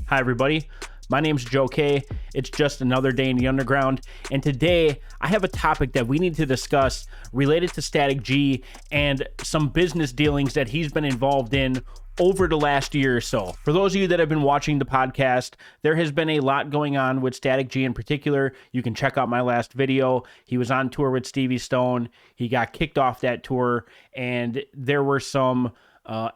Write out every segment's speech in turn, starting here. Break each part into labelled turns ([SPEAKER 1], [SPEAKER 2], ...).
[SPEAKER 1] Hi, everybody. My name's Joe K. It's just another day in the underground. And today I have a topic that we need to discuss related to Statik G and some business dealings that he's been involved in over the last year or so. For those of you that have been watching the podcast, there has been a lot going on with Statik G in particular. You can check out my last video. He was on tour with Stevie Stone. He got kicked off that tour, and there were some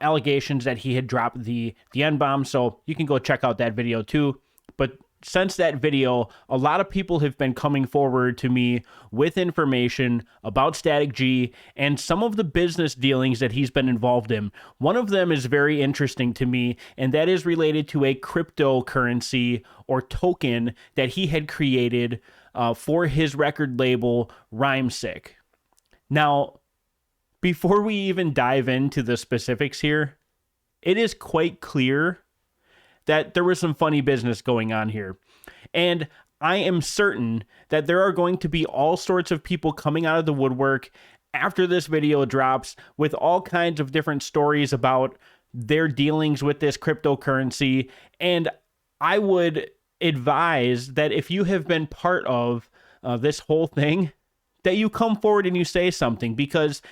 [SPEAKER 1] allegations that he had dropped the N-bomb, so you can go check out that video too. But since that video, a lot of people have been coming forward to me with information about Statik G and some of the business dealings that he's been involved in. One of them is very interesting to me, and that is related to a cryptocurrency or token that he had created for his record label, Rhymesick. Now, before we even dive into the specifics here, it is quite clear that there was some funny business going on here. And I am certain that there are going to be all sorts of people coming out of the woodwork after this video drops with all kinds of different stories about their dealings with this cryptocurrency. And I would advise that if you have been part of this whole thing, that you come forward and you say something, because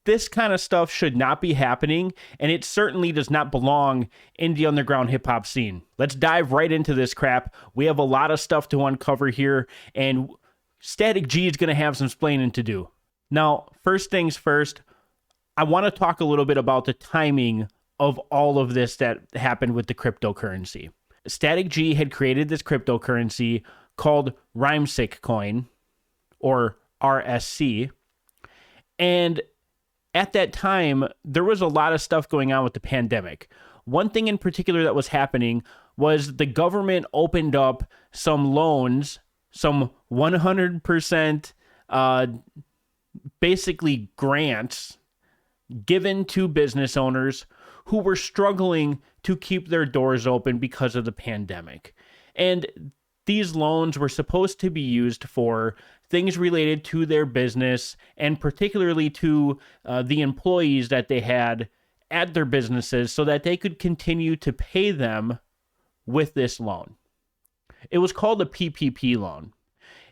[SPEAKER 1] this kind of stuff should not be happening, and it certainly does not belong in the underground hip-hop scene. Let's dive right into this crap. We have a lot of stuff to uncover here, and Statik G is going to have some splaining to do. Now, first things first, I want to talk a little bit about the timing of all of this that happened with the cryptocurrency. Statik G had created this cryptocurrency called Rhymesick coin, or RSC, and at that time, there was a lot of stuff going on with the pandemic. One thing in particular that was happening was the government opened up some loans, some 100% basically grants given to business owners who were struggling to keep their doors open because of the pandemic. And these loans were supposed to be used for things related to their business, and particularly to the employees that they had at their businesses, so that they could continue to pay them with this loan. It was called a PPP loan.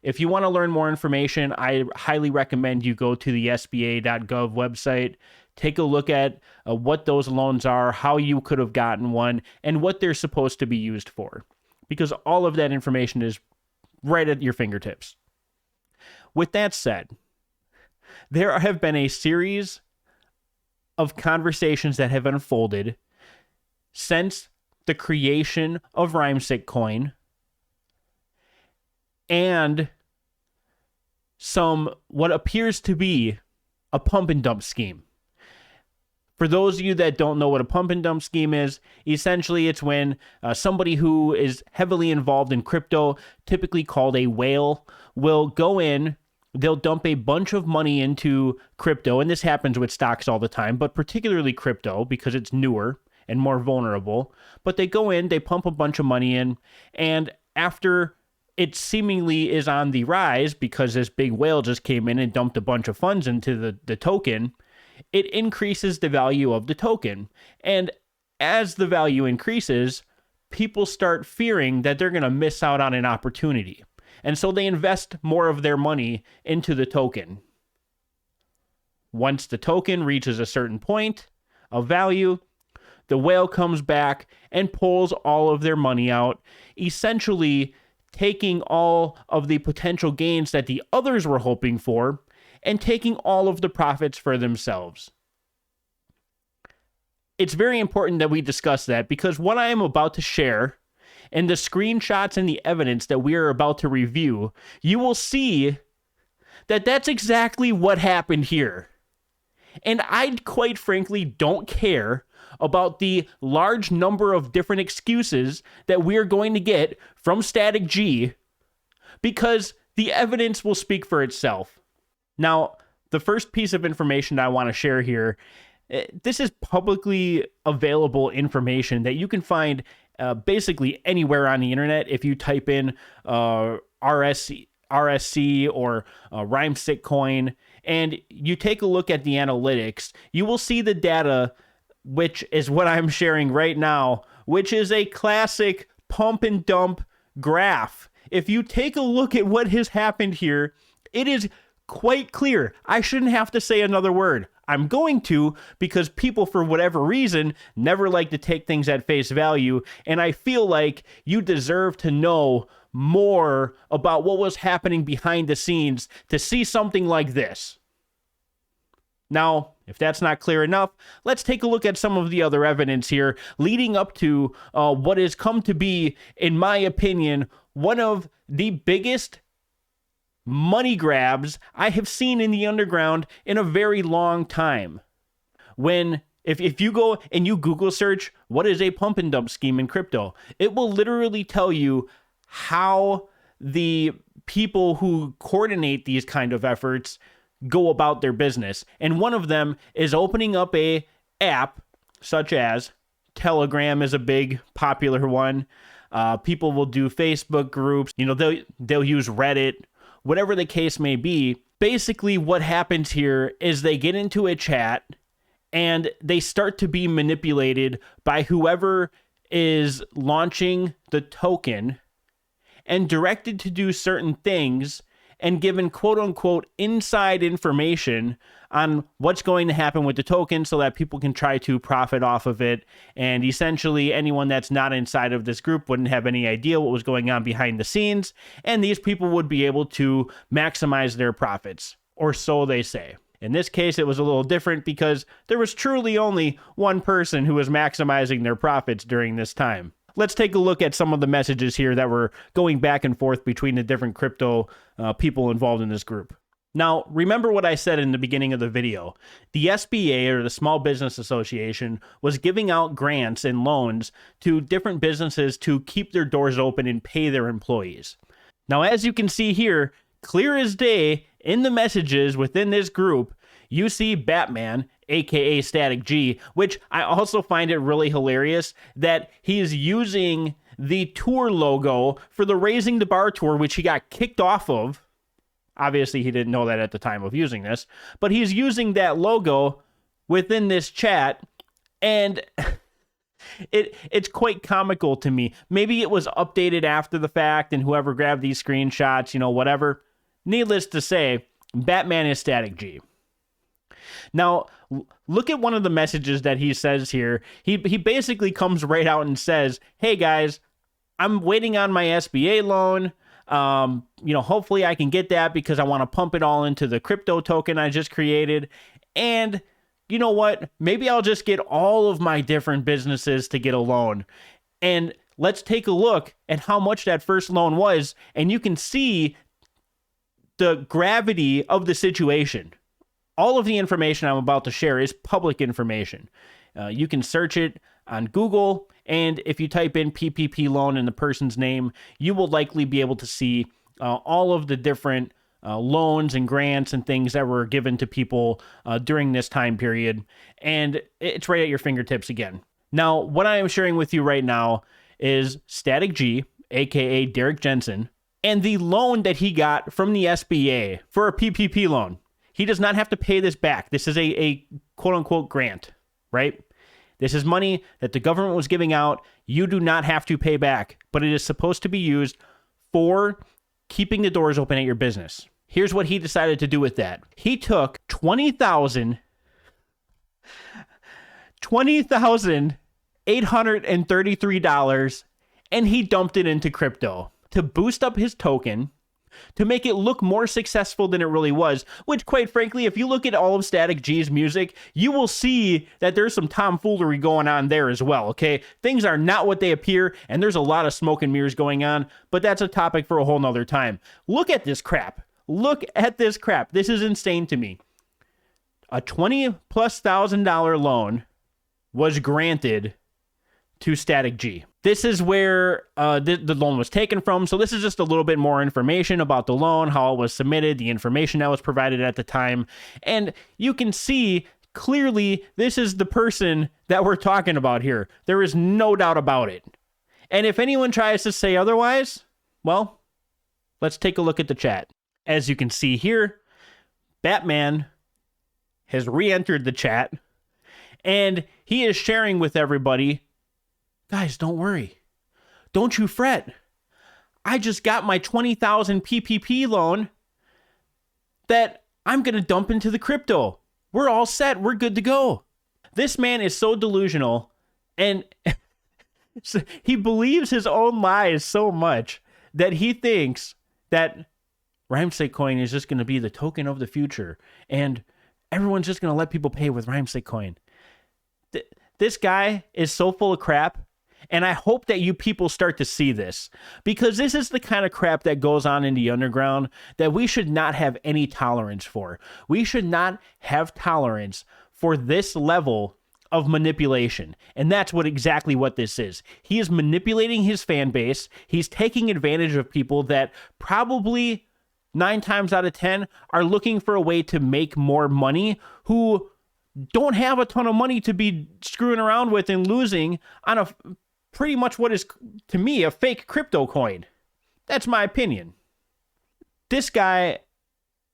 [SPEAKER 1] If you want to learn more information, I highly recommend you go to the SBA.gov website, take a look at what those loans are, how you could have gotten one, and what they're supposed to be used for, because all of that information is right at your fingertips. With that said, there have been a series of conversations that have unfolded since the creation of Rhymesick coin and some what appears to be a pump and dump scheme. For those of you that don't know what a pump and dump scheme is, essentially it's when somebody who is heavily involved in crypto, typically called a whale, will go in, they'll dump a bunch of money into crypto, and this happens with stocks all the time, but particularly crypto because it's newer and more vulnerable. But they go in, they pump a bunch of money in, and after it seemingly is on the rise because this big whale just came in and dumped a bunch of funds into the token, it increases the value of the token. And as the value increases, people start fearing that they're going to miss out on an opportunity. And so they invest more of their money into the token. Once the token reaches a certain point of value, the whale comes back and pulls all of their money out, essentially taking all of the potential gains that the others were hoping for and taking all of the profits for themselves. It's very important that we discuss that, because what I am about to share and the screenshots and the evidence that we are about to review, you will see that that's exactly what happened here. And I quite frankly don't care about the large number of different excuses that we're going to get from Statik G, because the evidence will speak for itself. Now, the first piece of information I want to share here, this is publicly available information that you can find basically anywhere on the internet. If you type in RSC or Rhymesick coin, and you take a look at the analytics, you will see the data, which is what I'm sharing right now which is a classic pump and dump graph. If you take a look at what has happened here, it is quite clear. I shouldn't have to say another word. I'm going to, because people, for whatever reason, never like to take things at face value, and I feel like you deserve to know more about what was happening behind the scenes to see something like this. Now, if that's not clear enough, let's take a look at some of the other evidence here leading up to what has come to be, in my opinion, one of the biggest money grabs I have seen in the underground in a very long time. If you go and you Google search what is a pump and dump scheme in crypto, it will literally tell you how the people who coordinate these kind of efforts go about their business. And one of them is opening up a app such as Telegram is a big popular one. People will do Facebook groups. They'll use Reddit. Whatever the case may be, basically what happens here is they get into a chat and they start to be manipulated by whoever is launching the token and directed to do certain things and given quote-unquote inside information on what's going to happen with the token so that people can try to profit off of it. And essentially anyone that's not inside of this group wouldn't have any idea what was going on behind the scenes, and these people would be able to maximize their profits, or so they say. In this case, it was a little different because there was truly only one person who was maximizing their profits during this time. Let's take a look at some of the messages here that were going back and forth between the different crypto people involved in this group. Now, remember what I said in the beginning of the video. The SBA, or the Small Business Association, was giving out grants and loans to different businesses to keep their doors open and pay their employees. Now, as you can see here, clear as day, in the messages within this group, you see Batman, aka Statik G, which I also find it really hilarious that he's using the tour logo for the Raising the Bar tour, which he got kicked off of. Obviously, he didn't know that at the time of using this, but he's using that logo within this chat, and it's quite comical to me. Maybe it was updated after the fact, and whoever grabbed these screenshots, whatever. Needless to say, Batman is Statik G. Now, look at one of the messages that he says here. He basically comes right out and says, hey guys, I'm waiting on my SBA loan. Hopefully I can get that because I want to pump it all into the crypto token I just created. And you know what? Maybe I'll just get all of my different businesses to get a loan. And let's take a look at how much that first loan was. And you can see the gravity of the situation. All of the information I'm about to share is public information. You can search it on Google, and if you type in PPP loan in the person's name, you will likely be able to see all of the different loans and grants and things that were given to people during this time period, and it's right at your fingertips again. Now, what I am sharing with you right now is Statik G, aka Derek Jensen, and the loan that he got from the SBA for a PPP loan. He does not have to pay this back. This is a quote-unquote grant, right? This is money that the government was giving out. You do not have to pay back, but it is supposed to be used for keeping the doors open at your business. Here's what he decided to do with that. He took $20,833 and he dumped it into crypto to boost up his token, to make it look more successful than it really was, which quite frankly, if you look at all of Statik G's music, you will see that there's some tomfoolery going on there as well, okay? Things are not what they appear, and there's a lot of smoke and mirrors going on, but that's a topic for a whole nother time. Look at this crap. Look at this crap. This is insane to me. A $20,000+ loan was granted to Statik G. This is where the loan was taken from. So this is just a little bit more information about the loan, how it was submitted, the information that was provided at the time. And you can see clearly this is the person that we're talking about here. There is no doubt about it. And if anyone tries to say otherwise, well, let's take a look at the chat. As you can see here, Batman has re-entered the chat and he is sharing with everybody Guys, don't worry. Don't you fret. I just got my 20,000 PPP loan that I'm going to dump into the crypto. We're all set. We're good to go. This man is so delusional, and he believes his own lies so much that he thinks that Rhymesick coin is just going to be the token of the future, and everyone's just going to let people pay with Rhymesick coin. This guy is so full of crap, and I hope that you people start to see this, because this is the kind of crap that goes on in the underground that we should not have any tolerance for. We should not have tolerance for this level of manipulation. And that's exactly what this is. He is manipulating his fan base. He's taking advantage of people that probably 9 times out of 10 are looking for a way to make more money, who don't have a ton of money to be screwing around with and losing on a pretty much what is, to me, a fake crypto coin. That's my opinion. This guy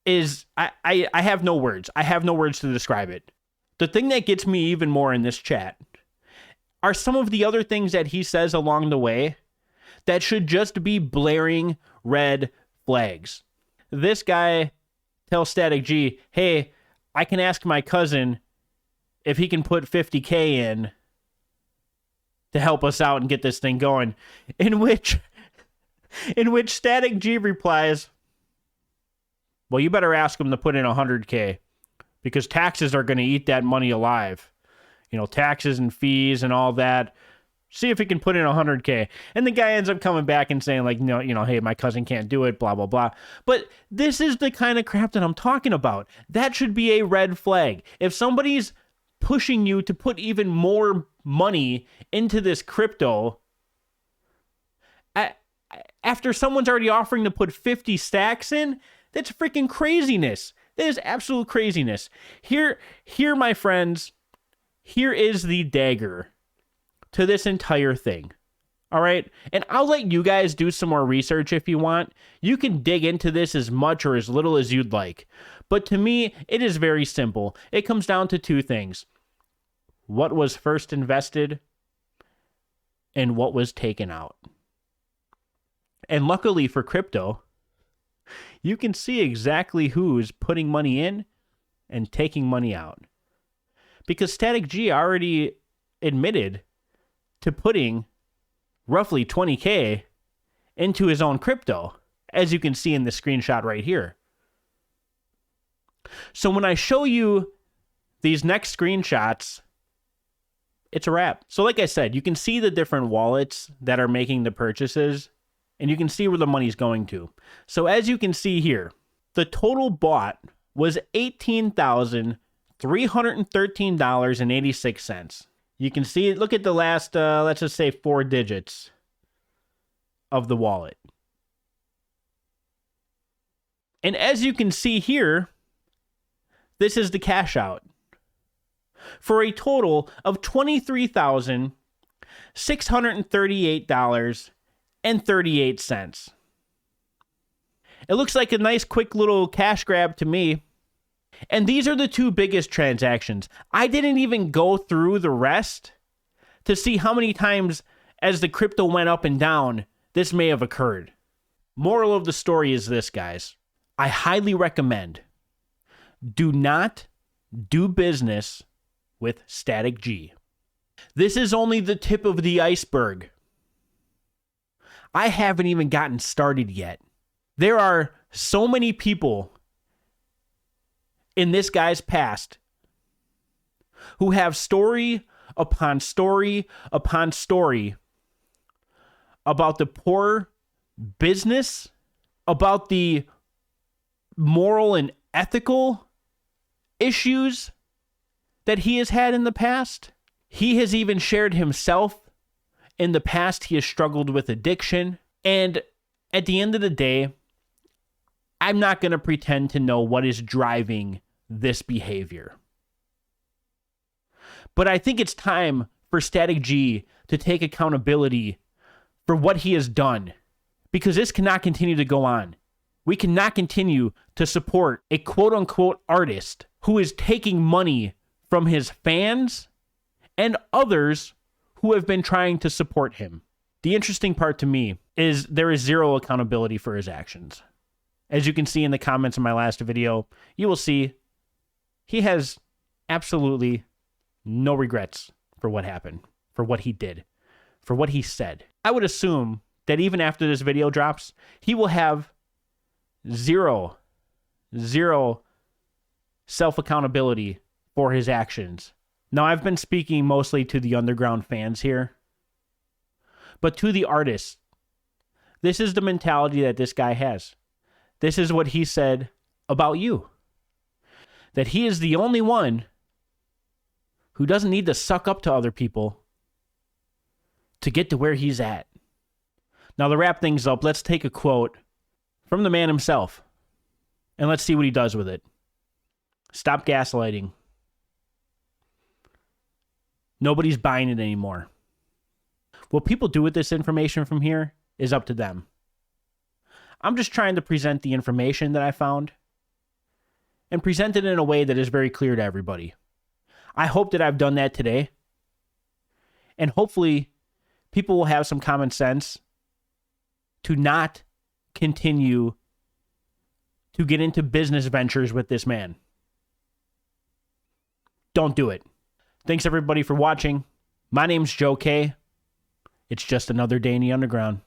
[SPEAKER 1] is, I have no words. I have no words to describe it. The thing that gets me even more in this chat are some of the other things that he says along the way that should just be blaring red flags. This guy tells Statik G, hey, I can ask my cousin if he can put 50K in to help us out and get this thing going. In which Statik G replies, well, you better ask him to put in 100K, because taxes are going to eat that money alive. You know, taxes and fees and all that. See if he can put in 100K. And the guy ends up coming back and saying, like, no, hey, my cousin can't do it, blah, blah, blah. But this is the kind of crap that I'm talking about. That should be a red flag. If somebody's pushing you to put even more money into this crypto, after someone's already offering to put 50 stacks in, that's freaking craziness. That is absolute craziness. Here, my friends, here is the dagger to this entire thing. All right? And I'll let you guys do some more research if you want. You can dig into this as much or as little as you'd like. But to me, it is very simple. It comes down to 2 things. What was first invested and what was taken out. And luckily for crypto, you can see exactly who's putting money in and taking money out. Because Statik G already admitted to putting roughly 20K into his own crypto, as you can see in the screenshot right here. So when I show you these next screenshots, it's a wrap. So like I said, you can see the different wallets that are making the purchases, and you can see where the money's going to. So as you can see here, the total bought was $18,313.86. You can see, look at the last, let's just say 4 digits of the wallet. And as you can see here, this is the cash out for a total of $23,638.38. It looks like a nice quick little cash grab to me. And these are the 2 biggest transactions. I didn't even go through the rest to see how many times as the crypto went up and down this may have occurred. Moral of the story is this, guys. I highly recommend do not do business with Statik G. This is only the tip of the iceberg. I haven't even gotten started yet. There are so many people in this guy's past who have story upon story upon story about the poor business, about the moral and ethical issues that he has had in the past. He has even shared himself. In the past, he has struggled with addiction. And at the end of the day, I'm not going to pretend to know what is driving this behavior. But I think it's time for Statik G to take accountability for what he has done, because this cannot continue to go on. We cannot continue to support a quote-unquote artist who is taking money from his fans and others who have been trying to support him. The interesting part to me is there is zero accountability for his actions. As you can see in the comments in my last video, you will see he has absolutely no regrets for what happened, for what he did, for what he said. I would assume that even after this video drops, he will have zero self-accountability for his actions. Now, I've been speaking mostly to the underground fans here, but to the artists, this is the mentality that this guy has. This is what he said about you. That he is the only one who doesn't need to suck up to other people to get to where he's at. Now, to wrap things up, let's take a quote from the man himself, and let's see what he does with it. Stop gaslighting. Nobody's buying it anymore. What people do with this information from here is up to them. I'm just trying to present the information that I found and present it in a way that is very clear to everybody. I hope that I've done that today. And hopefully people will have some common sense to not continue to get into business ventures with this man. Don't do it. Thanks everybody for watching. My name's Joe K. It's just another day in the underground.